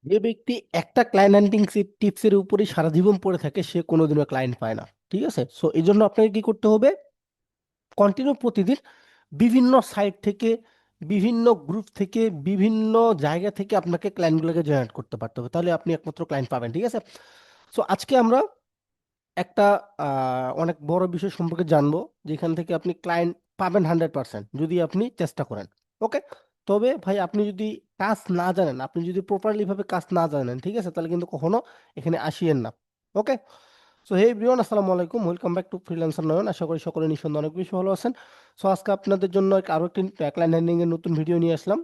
যে ব্যক্তি একটা ক্লায়েন্ট হান্টিং টিপসের উপরই সারা জীবন পড়ে থাকে সে কোনোদিনও ক্লায়েন্ট পায় না। ঠিক আছে, সো এই জন্য আপনাকে কি করতে হবে, কন্টিনিউ প্রতিদিন বিভিন্ন সাইট থেকে, বিভিন্ন গ্রুপ থেকে, বিভিন্ন জায়গা থেকে আপনাকে ক্লায়েন্টগুলোকে জেনারেট করতে পারতে হবে, তাহলে আপনি একমাত্র ক্লায়েন্ট পাবেন। ঠিক আছে, সো আজকে আমরা একটা অনেক বড় বিষয় সম্পর্কে জানবো, যেখান থেকে আপনি ক্লায়েন্ট পাবেন 100% যদি আপনি চেষ্টা করেন। ওকে, তবে ভাই আপনি যদি কাজ না জানেন, আপনি যদি প্রপারলি ভাবে কাজ না জানেন, ঠিক আছে, তাহলে কিন্তু কখনো এখানে আসিয়েন না। ওকে, সো হে এভরিওয়ান, আসসালামু আলাইকুম, ওয়েলকাম ব্যাক টু ফ্রিল্যান্সার নয়ন। আশা করি সকলে নিঃসন্দেহে অনেক বেশি ভালো আছেন। সো আজকে আপনাদের জন্য আরো একটি ক্লায়েন্ট হ্যান্ডলিং এর নতুন ভিডিও নিয়ে আসলাম।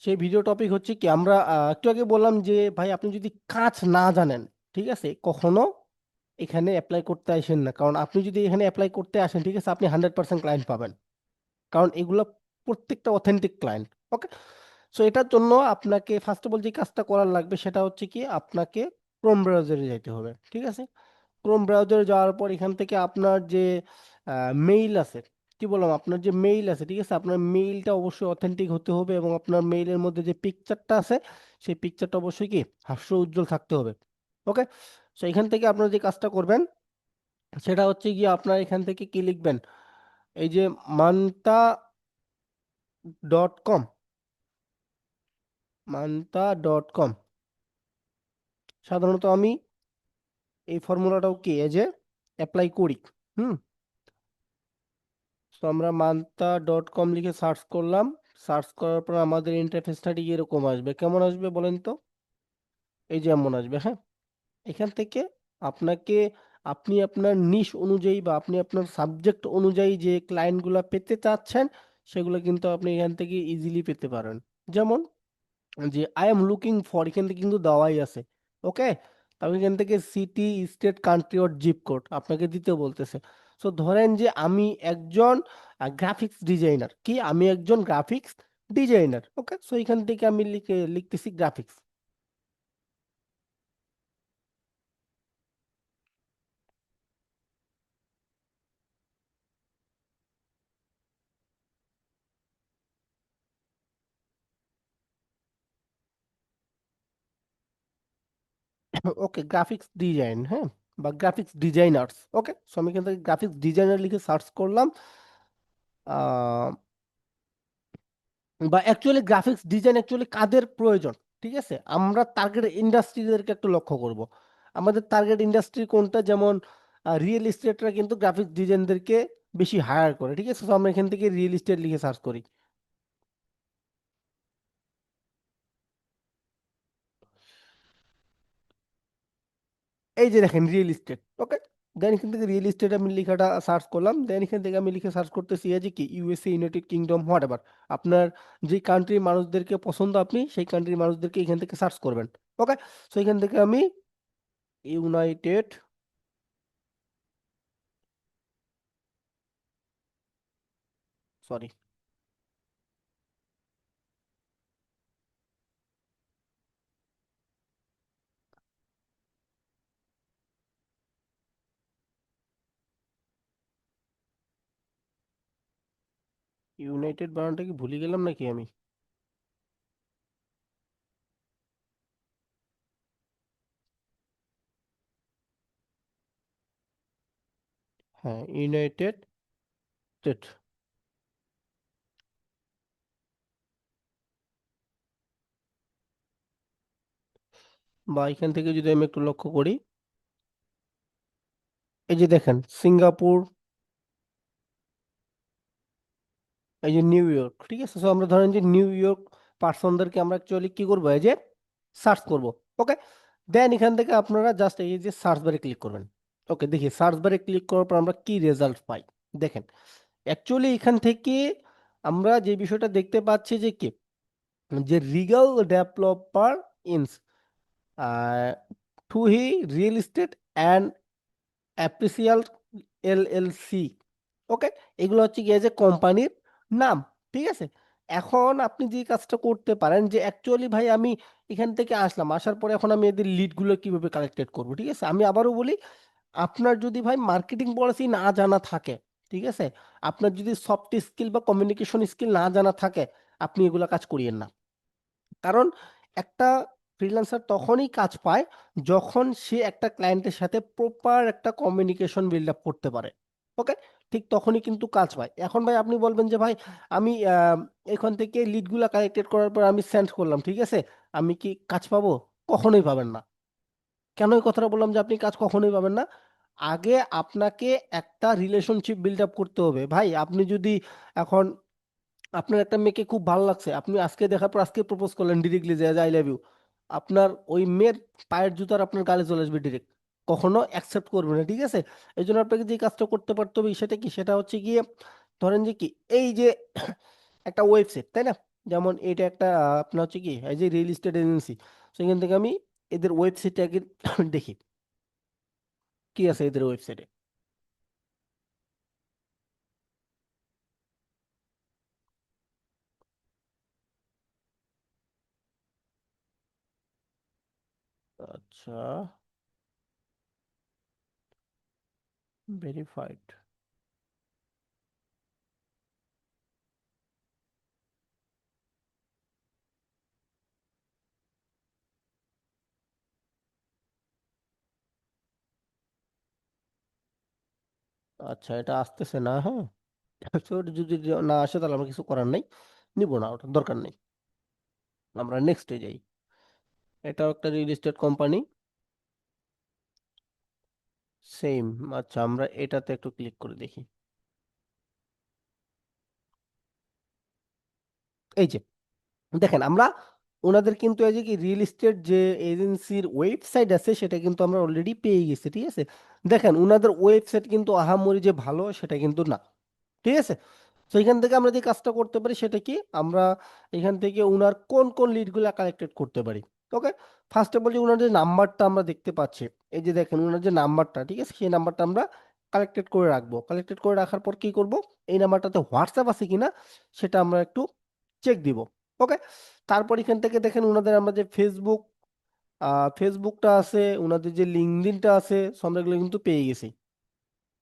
সেই ভিডিও টপিক হচ্ছে কি, আমরা একটু আগে বললাম যে ভাই আপনি যদি কাজ না জানেন, ঠিক আছে, কখনো এখানে অ্যাপ্লাই করতে আসেন না। কারণ আপনি যদি এখানে অ্যাপ্লাই করতে আসেন, ঠিক আছে, আপনি 100% ক্লায়েন্ট পাবেন, কারণ এগুলো প্রত্যেকটা অথেন্টিক ক্লায়েন্ট। ওকে, সো এটার জন্য আপনাকে ফার্স্ট অফ অল যে কাজটা করার লাগবে সেটা হচ্ছে কি, আপনাকে ক্রোম ব্রাউজারে যেতে হবে। ঠিক আছে, ক্রোম ব্রাউজারে যাওয়ার পর এখান থেকে আপনার যে মেইল আছে, কি বললাম, আপনার যে মেইল আছে, ঠিক আছে, আপনার মেইলটা অবশ্যই অথেন্টিক হতে হবে, এবং আপনার মেইলের মধ্যে যে পিকচারটা আছে সেই পিকচারটা অবশ্যই কি হাস্য উজ্জ্বল থাকতে হবে। ওকে, সো এখান থেকে আপনারা যে কাজটা করবেন সেটা হচ্ছে গিয়ে, আপনার এখান থেকে কি লিখবেন, এই যে মান্তা.কম, মান্তা.কম। সাধারণত আমি এই ফর্মুলাটাও কি এই যে অ্যাপ্লাই করি। হুম, তো আমরা মান্তা.কম লিখে সার্চ করলাম। সার্চ করার পর আমাদের ইন্টারফেসটা ঠিক এরকম আসবে। কেমন আসবে বলেন তো? এই যে এমন আসবে। হ্যাঁ, এখান থেকে আপনাকে, আপনি আপনার নিশ অনুযায়ী বা আপনি আপনার সাবজেক্ট অনুযায়ী যে ক্লায়েন্টগুলো পেতে চাচ্ছেন সেগুলো কিন্তু আপনি এখান থেকে ইজিলি পেতে পারেন। যেমন যে আই এম লুকিং ফর, এখান থেকে কিন্তু দেওয়াই আছে। ওকে, আমি এখান থেকে সিটি, স্টেট, কান্ট্রি ওর জিপ কোড আপনাকে দিতে বলতেছে। সো ধরেন যে আমি একজন গ্রাফিক্স ডিজাইনার, কি আমি একজন গ্রাফিক্স ডিজাইনার। ওকে, সো এখান থেকে আমি লিখতেছি গ্রাফিক্স। ওকে, গ্রাফিক্স ডিজাইন, হ্যাঁ, বা গ্রাফিক্স ডিজাইনার্স। ওকে, সো আমি এখান থেকে গ্রাফিক্স ডিজাইনার লিখে সার্চ করলাম। আহ, বা অ্যাকচুয়ালি গ্রাফিক্স ডিজাইন অ্যাকচুয়ালি কাদের প্রয়োজন, ঠিক আছে, আমরা টার্গেট ইন্ডাস্ট্রিদেরকে একটু লক্ষ্য করব। আমাদের টার্গেট ইন্ডাস্ট্রি কোনটা, যেমন রিয়েল এস্টেটরা কিন্তু গ্রাফিক্স ডিজাইনদেরকে বেশি হায়ার করে। ঠিক আছে, তো আমরা এখান থেকে রিয়েল এস্টেট লিখে সার্চ করি। এই যে দেখেন রিয়েল এস্টেট। ওকে, দেন এখান থেকে রিয়েল এস্টেট আমি লেখাটা সার্চ করলাম। দেন এখান থেকে আমি লিখে সার্চ করতেছি এই যে কি USA, United kingdom, what ever আপনার যে কান্ট্রির মানুষদেরকে পছন্দ, আপনি সেই কান্ট্রির মানুষদেরকে এখান থেকে সার্চ করবেন। ওকে, সো এখান থেকে আমি ইউনাইটেড, সরি, ইউনাইটেড বানানটা কি ভুলে গেলাম নাকি আমি? হ্যাঁ, ইউনাইটেড স্টেট। বা এখান থেকে যদি আমি একটু লক্ষ্য করি, এই যে দেখেন সিঙ্গাপুর, এই যে নিউ ইয়র্ক। ঠিক আছে, তো আমরা ধরেন যে নিউ ইয়র্ক পার্সনদেরকে আমরা অ্যাকচুয়ালি কি করবো, এই যে সার্চ করব। ওকে, দেন এখান থেকে আপনারা জাস্ট এই যে সার্চ বারে ক্লিক করবেন। ওকে, দেখি সার্চ বারে ক্লিক করার পর আমরা কি রেজাল্ট পাই। দেখেন অ্যাকচুয়ালি এখান থেকে আমরা যে বিষয়টা দেখতে পাচ্ছি যে কি, যে রিগাল ডেভেলপার ইনস টুহি real estate and appraisal LLC. Okay, এগুলো হচ্ছে গিয়ে যে কোম্পানির নাম। ঠিক আছে, এখন আপনি যে কাজটা করতে পারেন যে অ্যাকচুয়ালি ভাই আমি এখান থেকে আসলাম, আসার পরে এখন আমি এদের লিডগুলো কিভাবে কালেক্টেড করব। ঠিক আছে, আমি আবারও বলি, আপনার যদি ভাই মার্কেটিং পলিসি না জানা থাকে, ঠিক আছে, আপনার যদি সফট স্কিল বা কমিউনিকেশন স্কিল না জানা থাকে, আপনি এগুলো কাজ করিয়েন না। কারণ একটা ফ্রিল্যান্সার তখনই কাজ পায় যখন সে একটা ক্লায়েন্টের সাথে প্রপার একটা কমিউনিকেশন বিল্ড আপ করতে পারে। ওকে, ঠিক তখনই কিন্তু কাজ পায়। এখন ভাই আপনি বলবেন যে ভাই আমি এখান থেকে লিডগুলা কালেক্টেড করার পর আমি সেন্ড করলাম, ঠিক আছে, আমি কি কাজ পাবো? কখনোই পাবেন না। কেন এই কথাটা বললাম যে আপনি কাজ কখনোই পাবেন না? আগে আপনাকে একটা রিলেশনশিপ বিল্ড আপ করতে হবে ভাই। আপনি যদি এখন আপনার একটা মেয়েকে খুব ভালো লাগছে, আপনি আজকে দেখার পর আজকে প্রপোজ করলেন ডিরেক্টলি যে আই লাভ ইউ, আপনার ওই মেয়ের পায়ের জুতার আপনার গালে চলে আসবে ডিরেক্ট, কখনো অ্যাকসেপ্ট করবে না, ঠিক আছে? এই জন্য আপনাকে যে কাজটা করতে পারতে হবে সেটা কি, সেটা হচ্ছে গিয়ে ধরেন যে কি এই যে একটা ওয়েবসাইট, তাই না? যেমন এটা একটা আপনার হচ্ছে কি এই যে রিয়েল এস্টেট এজেন্সি, সেখান থেকে আমি এদের ওয়েবসাইটে আগে দেখি কি আছে এদের ওয়েবসাইটে। আচ্ছা, ভেরিফাইড। আচ্ছা, এটা আসতেছে না, হ্যাঁ। তো ওটা যদি না আসে তাহলে আমার কিছু করার নাই, নিব না, ওটা দরকার নেই। আমরা নেক্সটে যাই। এটাও একটা রিয়েল এস্টেট কোম্পানি, সেম। আচ্ছা, আমরা এটাতে একটু ক্লিক করে দেখি। এই যে দেখেন, আমরা ওনাদের কিন্তু এই যে কি রিয়েল এস্টেট যে এজেন্সির ওয়েবসাইট আছে সেটা কিন্তু আমরা অলরেডি পেয়ে গেছি, ঠিক আছে? দেখেন ওনাদের ওয়েবসাইট কিন্তু আহামরি যে ভালো সেটা কিন্তু না, ঠিক আছে? তো এখান থেকে আমরা যে কাজটা করতে পারি সেটা কি, আমরা এখান থেকে উনার কোন কোন লিডগুলা কালেক্টেড করতে পারি। ওকে, ফার্স্টে বলি উনার যে নাম্বারটা আমরা দেখতে পাচ্ছি, এই যে দেখেন উনার যে নাম্বারটা, ঠিক আছে, সেই নাম্বারটা আমরা কালেক্টেড করে রাখবো। কালেক্টেড করে রাখার পর কি করব, এই নাম্বারটাতে হোয়াটসঅ্যাপ আছে কিনা সেটা আমরা একটু চেক দিব। ওকে, তারপর এখান থেকে দেখেন উনাদের আমরা যে ফেসবুক, ফেসবুকটা আছে, উনাদের যে লিঙ্কডইনটা আছে, সো আমরা এগুলো কিন্তু পেয়ে গেছি।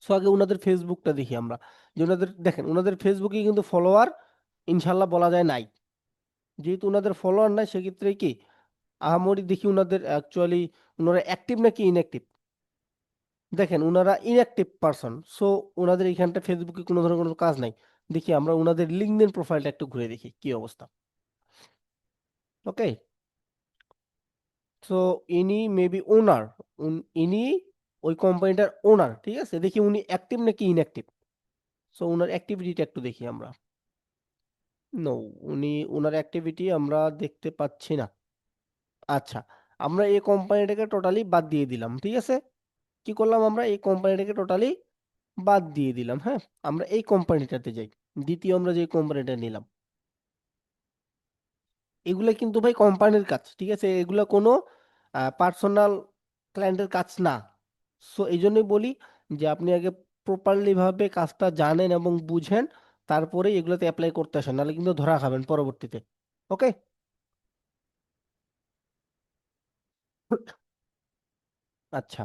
সো আগে ওনাদের ফেসবুকটা দেখি আমরা, যে ওনাদের দেখেন ওনাদের ফেসবুকে কিন্তু ফলোয়ার ইনশাল্লাহ বলা যায় নাই। যেহেতু ওনাদের ফলোয়ার নাই সেক্ষেত্রে কি আহামরি দেখি ওনাদের অ্যাকচুয়ালি ওনারা অ্যাক্টিভ নাকি ইনঅ্যাক্টিভ। দেখেন ওনারা ইনঅ্যাক্টিভ পারসন, সো ওনাদের এখানটা ফেসবুকে কোনো ধরনের কোনো কাজ নাই। দেখি আমরা ওনাদের লিঙ্কডইন প্রোফাইলটা একটু ঘুরে দেখি কি অবস্থা। ওকে, সো ইনি মেবি ওনার, ইনি ওই কোম্পানিটার ওনার, ঠিক আছে? দেখি উনি অ্যাক্টিভ নাকি ইনঅ্যাক্টিভ। সো ওনার অ্যাক্টিভিটিটা একটু দেখি আমরা। নো, উনি ওনার অ্যাক্টিভিটি আমরা দেখতে পাচ্ছি না। আচ্ছা, আমরা এই কোম্পানিটাকে টোটালি বাদ দিয়ে দিলাম, ঠিক আছে? কি করলাম, আমরা এই কোম্পানিটাকে টোটালি বাদ দিয়ে দিলাম, হ্যাঁ। আমরা এই কোম্পানিটাতে যাই, দ্বিতীয় আমরা যে কোম্পানিটা নিলাম। এগুলা কিন্তু ভাই কোম্পানির কাজ, ঠিক আছে? এগুলা কোনো পার্সোনাল ক্লায়েন্টের কাজ না। সো এই জন্যই বলি যে আপনি আগে প্রপারলি ভাবে কাজটা জানেন এবং বুঝেন, তারপরে এগুলোতে অ্যাপ্লাই করতে আসেন, নাহলে কিন্তু ধরা খাবেন পরবর্তীতে। ওকে। আচ্ছা,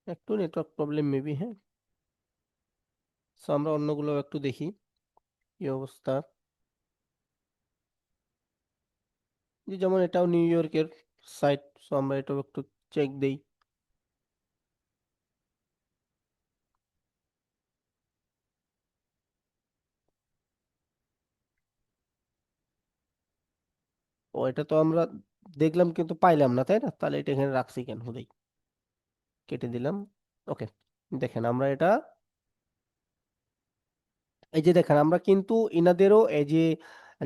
একটু নেটওয়ার্ক প্রবলেম মেবি, হ্যাঁ। সো আমরা অন্যগুলো একটু দেখি কি অবস্থা। যে যেমন এটাও নিউ ইয়র্কের সাইট, সো আমরা এটাও একটু চেক দেই। ও, এটা তো আমরা দেখলাম কিন্তু পাইলাম না, তাই না? তাহলে এটা এখানে রাখছি কেন, হুদাই কেটে দিলাম। ওকে, দেখেন আমরা এটা, এই যে দেখেন আমরা কিন্তু ইনাদেরও এই যে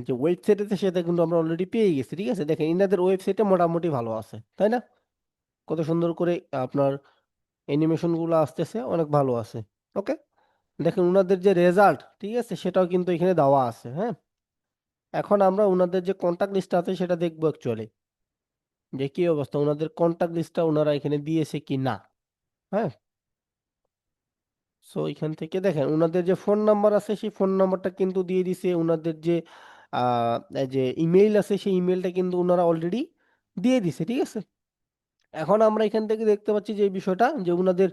যে ওয়েবসাইট আছে সেটা কিন্তু আমরা অলরেডি পেয়ে গেছি, ঠিক আছে? দেখেন ইনাদের ওয়েবসাইটে মোটামুটি ভালো আছে, তাই না? কত সুন্দর করে আপনার অ্যানিমেশন গুলো আসতেছে, অনেক ভালো আছে। ওকে, দেখেন উনাদের যে রেজাল্ট, ঠিক আছে, সেটাও কিন্তু এখানে দেওয়া আছে, হ্যাঁ। এখন আমরা উনাদের যে কন্টাক্ট লিস্ট আছে সেটা দেখবো অ্যাকচুয়ালি, যে কি অবস্থা, ওনাদের কন্টাক্ট লিস্টটা ওনারা এখানে দিয়েছে কি না, হ্যাঁ। সো এখান থেকে দেখেন ওনাদের যে ফোন নাম্বার আছে সেই ফোন নাম্বারটা কিন্তু দিয়ে দিছে, ওনাদের যে এই যে ইমেইল আছে সেই ইমেইলটা কিন্তু ওনারা অলরেডি দিয়ে দিছে, ঠিক আছে? এখন আমরা এখান থেকে দেখতে পাচ্ছি যে এই বিষয়টা, যে ওনাদের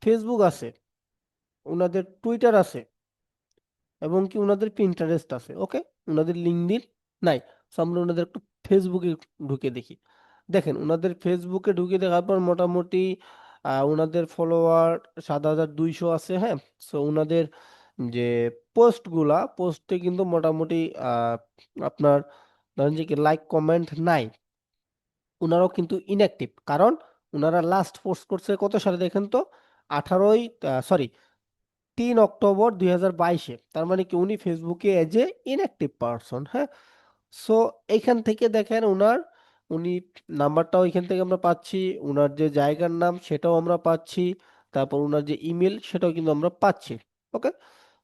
ফেসবুক আছে, ওনাদের টুইটার আছে, এবং কি ওনাদের পিন্টারেস্ট আছে। ওকে, ওনাদের লিঙ্কডইন নাই। So আমরা ওনাদের একটু ফেসবুকে ঢুকে দেখি। দেখেন ওনাদের ফেসবুকে ঢুকে দেখার পর মোটামুটি ওনাদের ফলোয়ার 7,200 আছে, হ্যাঁ। সো ওনাদের যে পোস্টে কিন্তু মোটামুটি আপনার ধরেন যে কি লাইক কমেন্ট নাই, ওনারাও কিন্তু ইনঅ্যাক্টিভ। কারণ ওনারা লাস্ট পোস্ট করছে কত সালে দেখেন তো, 18ই 3 অক্টোবর 2022-এ। তার মানে কি উনি ফেসবুকে এজ এ ইনঅ্যাক্টিভ পারসন, হ্যাঁ। সো এইখান থেকে দেখেন উনি নাম্বারটাও এখান থেকে আমরা পাচ্ছি, উনার যে জায়গার নাম সেটাও আমরা পাচ্ছি, তারপর উনার যে ইমেল সেটাও কিন্তু আমরা পাচ্ছি। ওকে।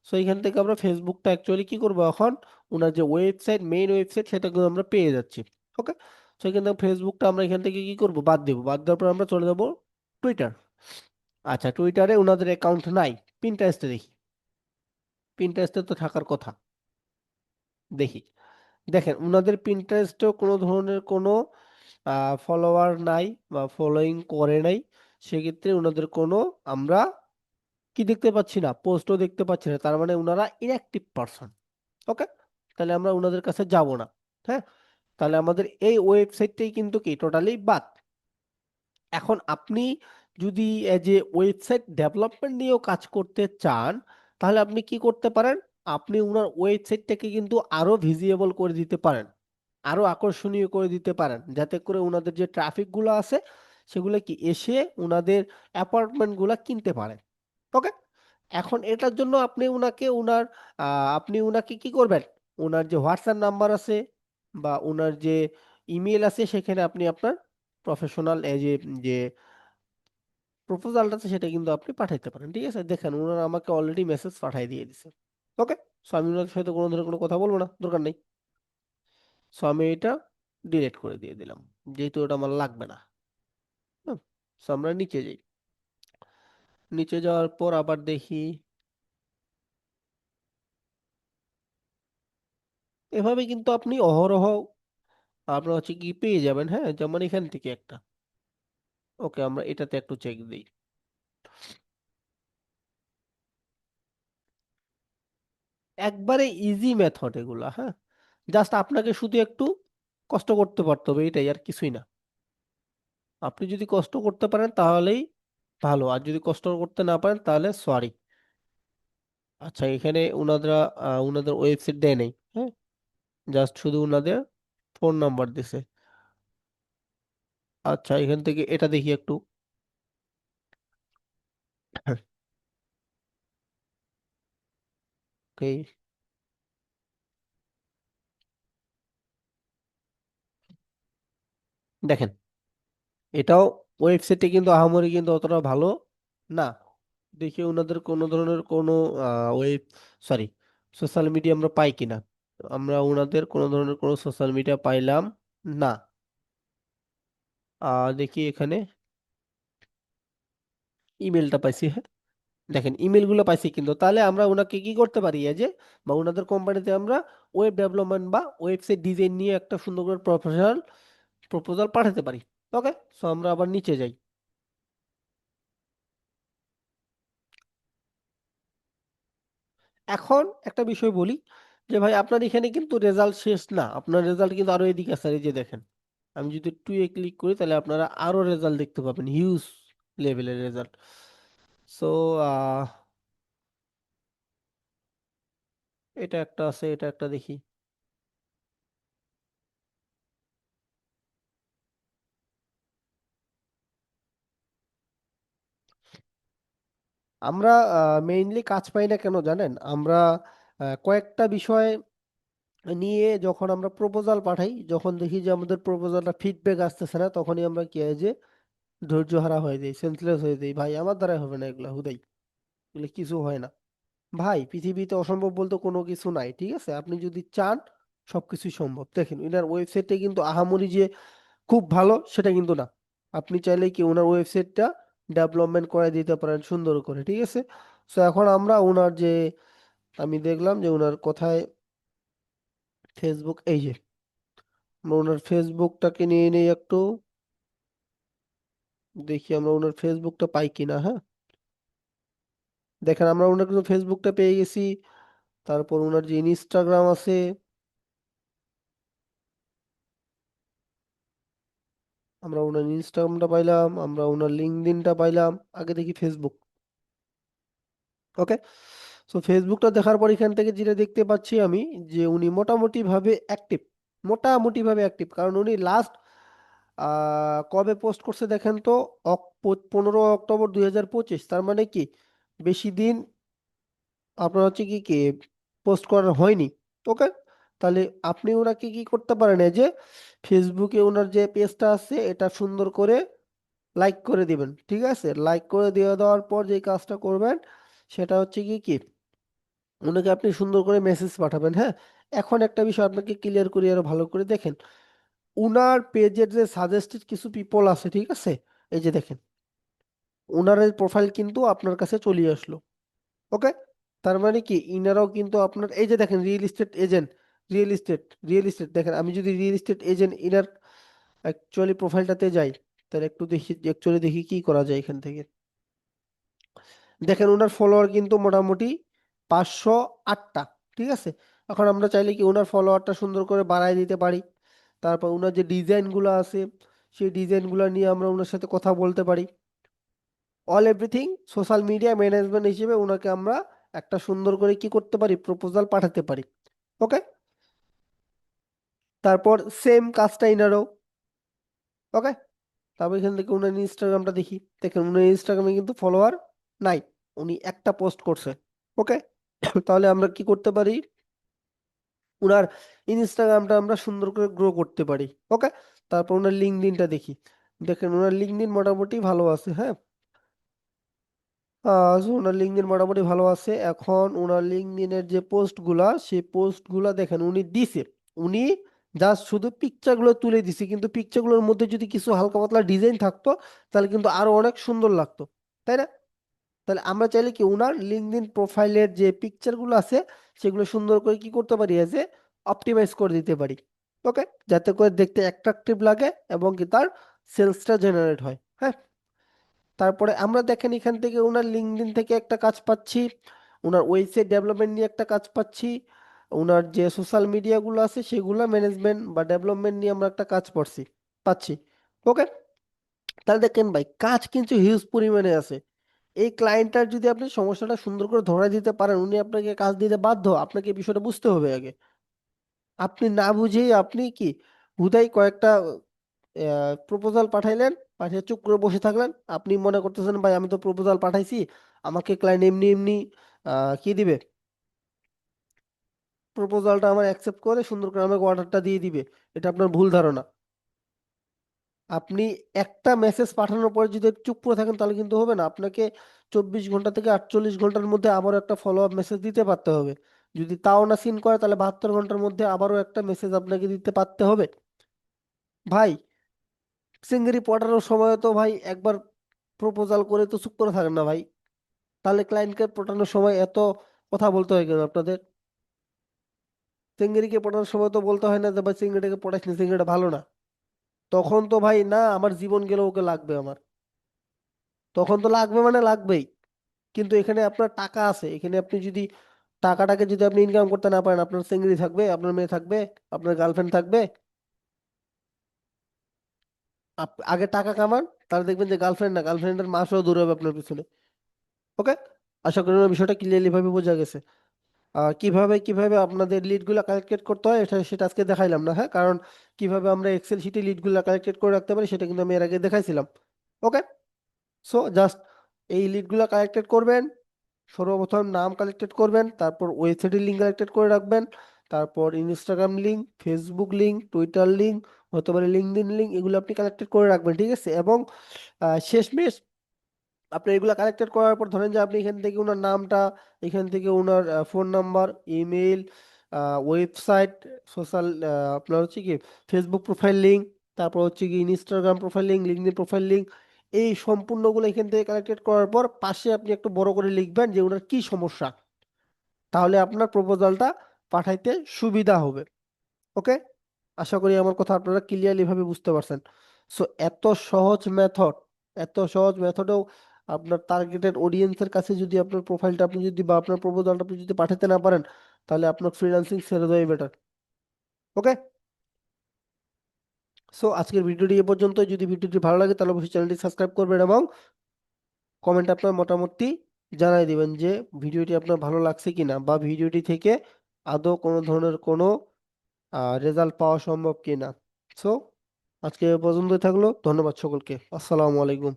সো এখান থেকে আমরা ফেসবুকটা অ্যাকচুয়ালি কি করবো এখন, উনার যে ওয়েবসাইট, মেইন ওয়েবসাইট, সেটা কিন্তু আমরা পেয়ে যাচ্ছি। ওকে। সো এখান থেকে ফেসবুকটা আমরা এখান থেকে কি করব, বাদ দেবো। বাদ দেওয়ার পর আমরা চলে যাব টুইটার। আচ্ছা, টুইটারে ওনাদের অ্যাকাউন্ট নাই। পিন্টারেস্টে দেখি, পিন্টারেস্টে তো থাকার কথা। দেখি, দেখেন ওনাদের পিন্টারেস্টেও কোনো ধরনের কোনো ফলোয়ার নাই বা ফলোয়িং করে নাই। সেক্ষেত্রে ওনাদের কোনো আমরা কি দেখতে পাচ্ছি না, পোস্টও দেখতে পাচ্ছি না। তার মানে ওনারা ইনঅ্যাক্টিভ পারসন। ওকে। তাহলে আমরা ওনাদের কাছে যাব না, হ্যাঁ। তাহলে আমাদের এই ওয়েবসাইটটাই কিন্তু কি টোটালি বাদ। এখন আপনি যদি এজ এ ওয়েবসাইট ডেভেলপমেন্ট নিয়েও কাজ করতে চান, তাহলে আপনি কি করতে পারেন, আপনি ওনার ওয়েবসাইটটাকে কিন্তু আরো ভিজিবল করে দিতে পারেন, আরো আকর্ষণীয় করে দিতে পারেন, যাতে করে ওনাদের যে ট্রাফিক গুলো আছে সেগুলো কি এসে ওনাদের অ্যাপার্টমেন্ট গুলা কিনতে পারে। ওকে। এখন এটার জন্য আপনি উনাকে কি করবেন, ওনার যে হোয়াটসঅ্যাপ নাম্বার আছে বা ওনার যে ইমেল আছে, সেখানে আপনি আপনার প্রফেশনাল যে প্রপোজালটা আছে সেটা কিন্তু আপনি পাঠাইতে পারেন। ঠিক আছে, দেখেন ওনারা আমাকে অলরেডি মেসেজ পাঠাই দিয়ে দিছে। ওকে। সো আমি ওনাদের সাথে কোনো ধরনের কোনো কথা বলবো না, দরকার নেই। সো আমি এটা ডিলিট করে দিয়ে দিলাম, যেহেতু ওটা আমার লাগবে না। সো আমরা নিচে যাই। নিচে যাওয়ার পর আবার দেখি, এভাবে কিন্তু আপনি অহরহ আপনার হচ্ছে কি পেয়ে যাবেন, হ্যাঁ। যেমন এখান থেকে একটা, ওকে, আমরা এটাতে একটু চেক দিই। একবারে ইজি মেথড এগুলা, হ্যাঁ। জাস্ট আপনাকে শুধু একটু কষ্ট করতে পারতে হবে, এটাই, আর কিছুই না। আপনি যদি কষ্ট করতে পারেন তাহলেই ভালো, আর যদি কষ্ট করতে না পারেন তাহলে সরি। আচ্ছা, এখানে উনাদের ওয়েবসাইট দেয় নেই, হ্যাঁ। জাস্ট শুধু উনাদের ফোন নাম্বার দিছে। আচ্ছা, এখান থেকে এটা দেখি একটু। ওকে। দেখেন, এটাও ওয়েবসাইটে কিন্তু আহামরি কিন্তু অতটা ভালো না। দেখি ওনাদের কোনো ধরনের কোনো ওয়েব সরি সোশ্যাল মিডিয়া আমরা পাই কিনা। আমরা ওনাদের কোনো ধরনের কোনো সোশ্যাল মিডিয়া পাইলাম না। দেখি এখানে ইমেলটা পাইছি, হ্যাঁ। দেখেন ইমেল গুলো পাইছি, কিন্তু তাহলে আমরা ওনাকে কি করতে পারি, এই যে বা ওনাদের কোম্পানিতে আমরা ওয়েব ডেভেলপমেন্ট বা ওয়েবসাইট ডিজাইন নিয়ে একটা সুন্দর করে প্রফেশনাল প্রপোজাল পাঠাতে পারি। ওকে। সো আমরা আবার নিচে যাই। এখন একটা বিষয় বলি, যে ভাই আপনার এখানে কিন্তু রেজাল্ট শেষ না, আপনার রেজাল্ট কিন্তু আরো এদিকে আছে। আর এই যে দেখেন, আমি যদি টু এ ক্লিক করি তাহলে আপনারা আরো রেজাল্ট দেখতে পাবেন, হিউজ লেভেলের রেজাল্ট। সো এটা একটা আছে, এটা একটা দেখি। আমরা মেইনলি কাজ পাই না কেন জানেন, আমরা কয়েকটা বিষয় নিয়ে যখন আমরা প্রপোজাল পাঠাই, যখন দেখি যে আমাদের প্রপোজালটা ফিডব্যাক আসতেছে না, তখনই আমরা কি হয় যে ধৈর্য হারা হয়ে যাই, সেন্সলেস হয়ে যাই। ভাই আমার দ্বারা হবে না এগুলা, হুদাই এগুলো কিছু হয় না। ভাই পৃথিবীতে অসম্ভব বলতে কোনো কিছু নাই, ঠিক আছে। আপনি যদি চান সবকিছুই সম্ভব। দেখেন ওনার ওয়েবসাইটে কিন্তু আহামরি যে খুব ভালো সেটা কিন্তু না। আপনি চাইলে কি ওনার ওয়েবসাইটটা ডেভেলপমেন্ট করে দিতে পারেন সুন্দর করে, ঠিক আছে। সো এখন আমরা ওনার যে আমি দেখলাম যে ওনার কোথায় ফেসবুক, এই যে আমরা ওনার ফেসবুকটাকে নিয়ে নেই একটু, দেখি আমরা ওনার ফেসবুকটা পাই কিনা, হ্যাঁ। দেখেন আমরা ওনার কিন্তু ফেসবুকটা পেয়ে গেছি। তারপর ওনার যে ইনস্টাগ্রাম আছে, আমরা ওনার ইনস্টাগ্রামটা পাইলাম, আমরা ওনার লিঙ্কডইনটা পাইলাম, আগে দেখি ফেসবুক। ওকে, সো ফেসবুকটা দেখার পর এখান থেকে যেটা দেখতে পাচ্ছি আমি, যে উনি মোটামুটি ভাবে অ্যাক্টিভ, মোটামুটি ভাবে অ্যাক্টিভ। কারণ উনি লাস্ট কবে পোস্ট করছে দেখেন তো, 15 অক্টোবর 2025, তার মানে কি বেশি দিন আপনার হচ্ছে কি কি পোস্ট করা হয়নি। ওকে, তাহলে আপনি ওনাকে কি করতে পারেন, এই যে ফেসবুকে ওনার যে পেজটা আছে এটা সুন্দর করে লাইক করে দিবেন। ঠিক আছে, লাইক করে দিয়ে দেওয়ার পর যে কাজটা করবেন সেটা হচ্ছে কি কি ওনাকে আপনি সুন্দর করে মেসেজ পাঠাবেন। হ্যাঁ, এখন একটা বিষয় আপনাকে ক্লিয়ার করি আরো ভালো করে দেখেন, উনার পেজের যে সাজেস্টেড কিছু পিপল আছে, ঠিক আছে, এই যে দেখেন উনার প্রোফাইল কিন্তু আপনার কাছে চলে আসলো। ওকে, তার মানে কি ইনারাও কিন্তু আপনার, এই যে দেখেন real estate agent, real estate, real estate দেখেন, আমি যদি রিয়েল এস্টেট এজেন্ট ইনার অ্যাকচুয়ালি প্রোফাইলটাতে যাই, তাহলে একটু দেখি অ্যাকচুয়ালি দেখি কি করা যায় এখান থেকে। দেখেন ওনার ফলোয়ার কিন্তু মোটামুটি 508টা। ঠিক আছে, এখন আমরা চাইলে কি ওনার ফলোয়ারটা সুন্দর করে বাড়ায় দিতে পারি। তারপর ওনার যে ডিজাইনগুলো আছে সেই ডিজাইনগুলো নিয়ে আমরা ওনার সাথে কথা বলতে পারি। All everything social media management হিসেবে ওনাকে আমরা একটা সুন্দর করে কি করতে পারি, প্রপোজাল পাঠাতে পারি। ওকে, তারপর সেম কাজটা ইনারও। ওকে, তারপর এখান থেকে উনার ইনস্টাগ্রামটা দেখি, দেখেন উনার ইনস্টাগ্রামে কিন্তু ফলোয়ার নাই, উনি একটা পোস্ট করছে। ওকে, তাহলে আমরা কি করতে পারি, উনার ইনস্টাগ্রামটা আমরা সুন্দর করে গ্রো করতে পারি। ওকে, তারপর উনার লিঙ্কডইনটা দেখি, দেখেন উনার লিঙ্কডইন মোটামুটি ভালো আছে। হ্যাঁ, so ওনার লিঙ্কডইন মোটামুটি ভালো আছে। এখন ওনার লিঙ্কডইনের যে পোস্টগুলা, সেই পোস্টগুলা দেখেন উনি দিছে, উনি জাস্ট শুধু পিকচারগুলো তুলে দিছে, কিন্তু পিকচারগুলোর মধ্যে যদি কিছু হালকা পাতলা ডিজাইন থাকতো তাহলে কিন্তু আরো অনেক সুন্দর লাগতো, তাই না? তাহলে আমরা চাইলে কি ওনার লিঙ্কডইন প্রোফাইলের যে পিকচারগুলো আছে সেগুলো সুন্দর করে কি করতে পারি, এজ এ অপটিমাইজ করে দিতে পারি। ওকে, যাতে করে দেখতে অ্যাট্রাকটিভ লাগে এবং কি তার সেলসটা জেনারেট হয়। হ্যাঁ, তারপরে আমরা দেখেন এখান থেকে ওনার লিঙ্কডইন থেকে একটা কাজ পাচ্ছি, ওনার ওয়েবসাইট ডেভেলপমেন্ট নিয়ে একটা কাজ পাচ্ছি, ওনার যে সোশ্যাল মিডিয়াগুলো আছে সেগুলো ম্যানেজমেন্ট বা ডেভেলপমেন্ট নিয়ে আমরা একটা কাজ পাচ্ছি। ওকে, তাহলে দেখেন ভাই কাজ কিন্তু হিউজ পরিমাণে আছে। এই ক্লায়েন্টটার যদি আপনি সমস্যাটা সুন্দর করে ধরা দিতে পারেন, উনি আপনাকে কাজ দিতে বাধ্য, আপনাকে এই বিষয়টা বুঝতে হবে আগে। আপনি না বুঝেই আপনি কি হুদাই কয়েকটা প্রপোজাল পাঠাইলেন, পাঠিয়ে চুপ করে বসে থাকলেন, আপনি মনে করতেছেন ভাই আমি তো প্রপোজাল পাঠাইছি, আমাকে ক্লায়েন্ট এমনি এমনি কি দিবে, প্রপোজালটা আমার অ্যাকসেপ্ট করে সুন্দর করে আমাকে অর্ডারটা দিয়ে দিবে। এটা আপনার ভুল ধারণা। আপনি একটা মেসেজ পাঠানোর পরে যদি চুপ করে থাকেন তাহলে কিন্তু হবে না, আপনাকে 24 ঘন্টা থেকে 48 ঘন্টার মধ্যে আবারও একটা ফলো আপ মেসেজ দিতে পারতে হবে। যদি তাও না সিন করে তাহলে 72 ঘন্টার মধ্যে আবারও একটা মেসেজ আপনাকে দিতে পারতে হবে। ভাই সিঙ্গারি পাঠানোর সময় তো ভাই একবার প্রপোজাল করে তো চুপ করে থাকেন না ভাই, তাহলে ক্লায়েন্টকে পটানোর সময় এত কথা বলতে হয় কেন আপনাদের? সিঙ্গারিকে পটানোর সময় তো বলতে হয় না যে ভাই সিঙ্গারিটাকে পটাইস না, সিঙ্গারিটা ভালো না। তখন তো ভাই না আমার জীবন গেলে ওকে লাগবে আমার, তখন তো লাগবে মানে লাগবেই। কিন্তু এখানে আপনার টাকা আছে, এখানে আপনি যদি টাকাটাকে যদি আপনি ইনকাম করতে না পারেন, আপনার সিঙ্গেলি থাকবে, আপনার মেয়ে থাকবে, আপনার গার্লফ্রেন্ড থাকবে। আগে টাকা কামান, তাহলে দেখবেন যে গার্লফ্রেন্ড না গার্লফ্রেন্ডের মাসও দূর হবে আপনার পিছনে। ওকে, আশা করি আমার বিষয়টা ক্লিয়ারলি ভাবে বোঝা গেছে। কিভাবে কিভাবে আপনাদের লিডগুলো কালেক্টেড করতে হয় এটা সেটা আজকে দেখাইলাম না। হ্যাঁ, কারণ কিভাবে আমরা এক্সেল শিটে লিডগুলো কালেক্টেড করে রাখতে পারি সেটা কিন্তু আমি এর আগে দেখাইছিলাম। ওকে, সো জাস্ট এই লিডগুলো কালেক্টেড করবেন, সর্বপ্রথম নাম কালেক্টেড করবেন, তারপর ওয়েবসাইটের লিঙ্ক কালেক্টেড করে রাখবেন, তারপর Instagram link, Facebook link, Twitter link, হতে পারে লিঙ্কডইন লিঙ্ক, এগুলো আপনি কালেক্টেড করে রাখবেন। ঠিক আছে, এবং শেষমেশ আপনি এগুলো কালেক্টেড করার পর ধরেন যে আপনি এখান থেকে ওনার নামটা, এখান থেকে ওনার phone number, email, website, social আপনার হচ্ছে কি ফেসবুক প্রোফাইল লিঙ্ক, তারপর হচ্ছে কি Instagram profile link, LinkedIn profile link, এই সম্পূর্ণগুলো এখান থেকে কালেক্টেড করার পর পাশে আপনি একটু বড় করে লিখবেন যে ওনার কি সমস্যা, তাহলে আপনার প্রপোজালটা পাঠাইতে সুবিধা হবে। ওকে, আশা করি আমার কথা আপনারা ক্লিয়ারলি ভাবে বুঝতে পারছেন। সো এত সহজ মেথডেও আপনার টার্গেটেড অডিয়েন্সের কাছে যদি আপনার প্রোফাইলটা আপনি যদি বা আপনার প্রপোজালটা আপনি যদি পাঠাতে না পারেন, তাহলে আপনার ফ্রিল্যান্সিং ছেড়ে দেওয়াই বেটার। ওকে, সো আজকের ভিডিওটি এ পর্যন্ত। যদি ভিডিওটি ভালো লাগে তাহলে অবশ্যই চ্যানেলটি সাবস্ক্রাইব করবেন এবং কমেন্টে আপনার মতামতটি জানাই দিবেন যে ভিডিওটি আপনার ভালো লাগছে কিনা, বা ভিডিওটি থেকে আদৌ কোনো ধরনের কোনো রেজাল্ট পাওয়া সম্ভব কিনা। সো আজকে এ পর্যন্তই থাকলো। ধন্যবাদ সকলকে। আসসালামু আলাইকুম।